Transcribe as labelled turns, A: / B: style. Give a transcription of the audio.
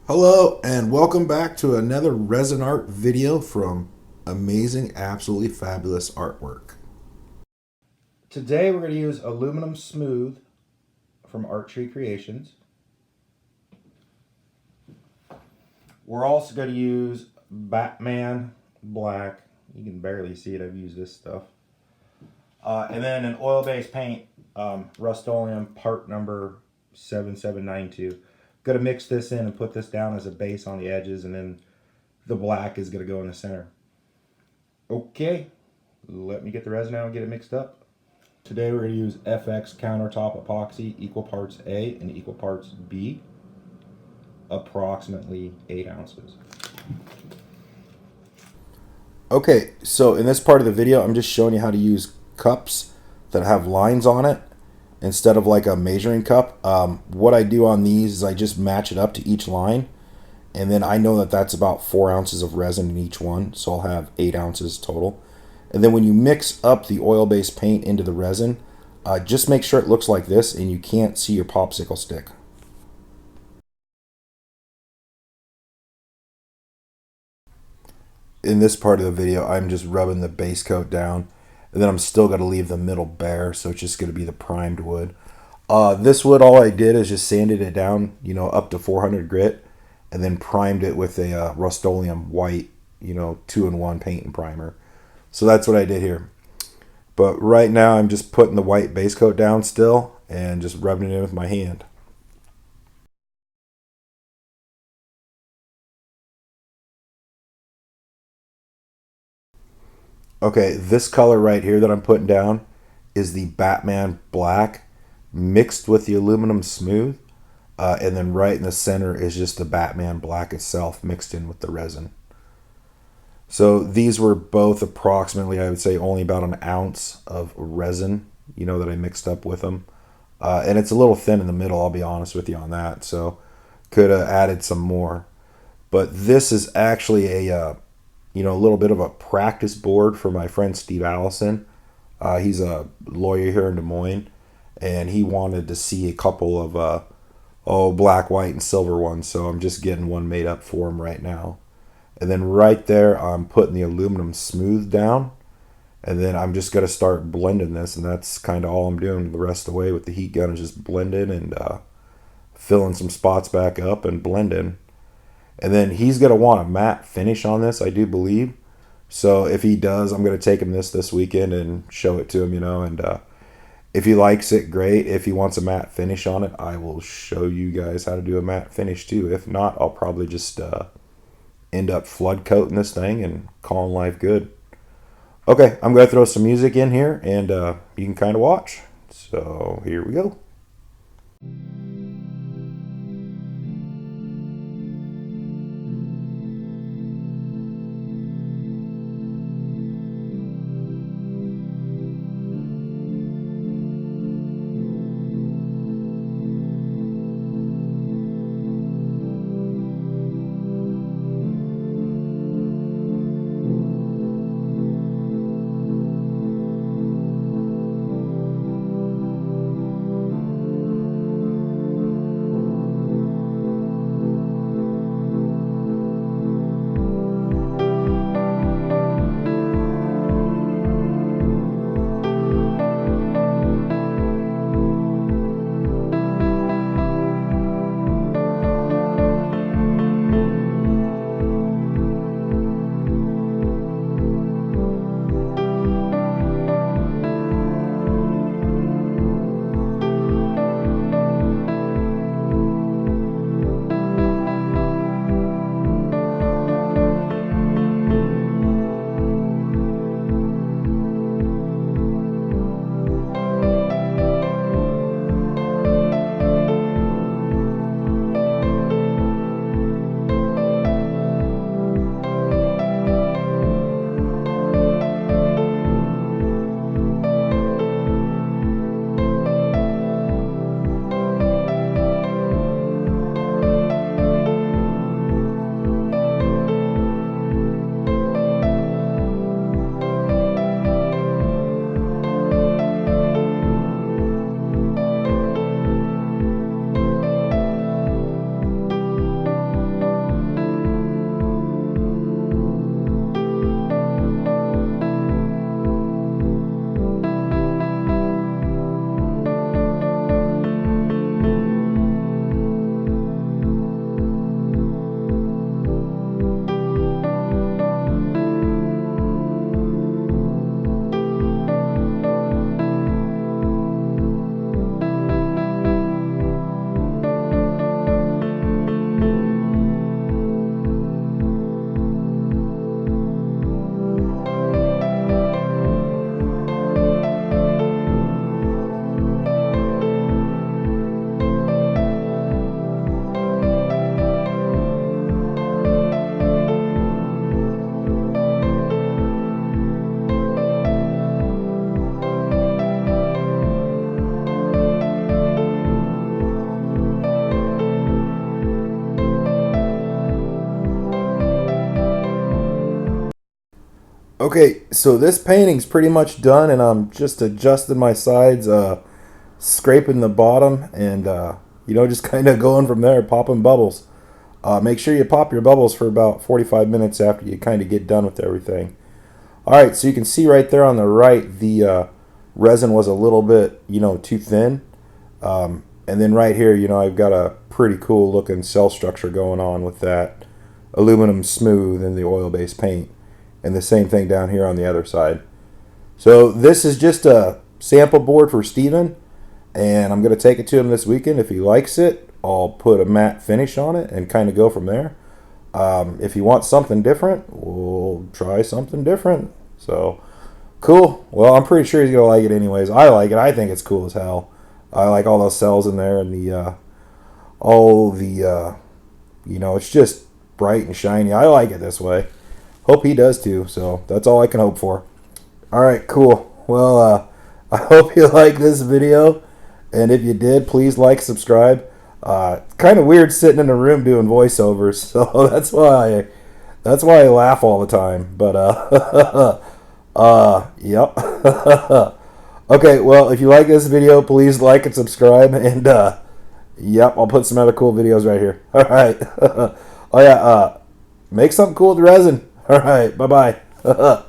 A: Hello and welcome back to another resin art video from amazing, absolutely fabulous artwork.
B: Today we're going to use aluminum smooth from Art Tree Creations. We're also going to use Batman Black. You can barely see it, I've used this stuff. And then an oil-based paint, Rustoleum part number 7792. Going to mix this in and put this down as a base on the edges, and then the black is going to go in the center. Okay, let me get the resin out and get it mixed up. Today we're going to use FX countertop epoxy, equal parts A and equal parts B, approximately 8 ounces.
A: Okay, so in this part of the video, I'm just showing you how to use cups that have lines on it instead of like a measuring cup. What I do on these is I just match it up to each line, and then I know that that's about 4 ounces of resin in each one, so I'll have 8 ounces total. And then when you mix up the oil-based paint into the resin, just make sure it looks like this and you can't see your popsicle stick. In this part of the video, I'm just rubbing the base coat down, and then I'm still going to leave the middle bare, so it's just going to be the primed wood. This wood, all I did is just sanded it down, up to 400 grit, and then primed it with a Rustoleum white, 2-in-1 paint and primer. So that's what I did here. But right now I'm just putting the white base coat down still and just rubbing it in with my hand. Okay, this color right here that I'm putting down is the Batman Black mixed with the aluminum smooth. And then right in the center is just the Batman Black itself mixed in with the resin. So these were both approximately, I would say, only about an ounce of resin, that I mixed up with them. And it's a little thin in the middle, I'll be honest with you on that. So could have added some more. But this is actually a little bit of a practice board for my friend Steve Allison. He's a lawyer here in Des Moines, and he wanted to see a couple of black, white, and silver ones. So I'm just getting one made up for him right now. And then right there, I'm putting the aluminum smooth down. And then I'm just going to start blending this. And that's kind of all I'm doing the rest of the way with the heat gun, is just blending and filling some spots back up and blending. And then he's going to want a matte finish on this, I do believe. So if he does, I'm going to take him this weekend and show it to him, And if he likes it, great. If he wants a matte finish on it, I will show you guys how to do a matte finish too. If not, I'll probably just end up flood coating this thing and calling life good. Okay, I'm going to throw some music in here, and you can kind of watch. So here we go. Okay, so this painting's pretty much done, and I'm just adjusting my sides, scraping the bottom, and just kind of going from there, popping bubbles. Make sure you pop your bubbles for about 45 minutes after you kind of get done with everything. All right, so you can see right there on the right, the resin was a little bit, too thin. And then right here, I've got a pretty cool looking cell structure going on with that aluminum smooth and the oil-based paint. And the same thing down here on the other side. So this is just a sample board for Steven, and I'm going to take it to him this weekend. If he likes it, I'll put a matte finish on it and kind of go from there. If he wants something different, we'll try something different. So, cool. Well, I'm pretty sure he's going to like it anyways. I like it. I think it's cool as hell. I like all those cells in there and it's just bright and shiny. I like it this way. Hope he does too. So that's all I can hope for. All right, cool. Well, I hope you like this video, and if you did, please like, subscribe. Kind of weird sitting in a room doing voiceovers, so that's why I laugh all the time. But yep. Okay, well, if you like this video, please like and subscribe, and yep, I'll put some other cool videos right here. All right. Oh yeah, make something cool with resin. All right, bye bye.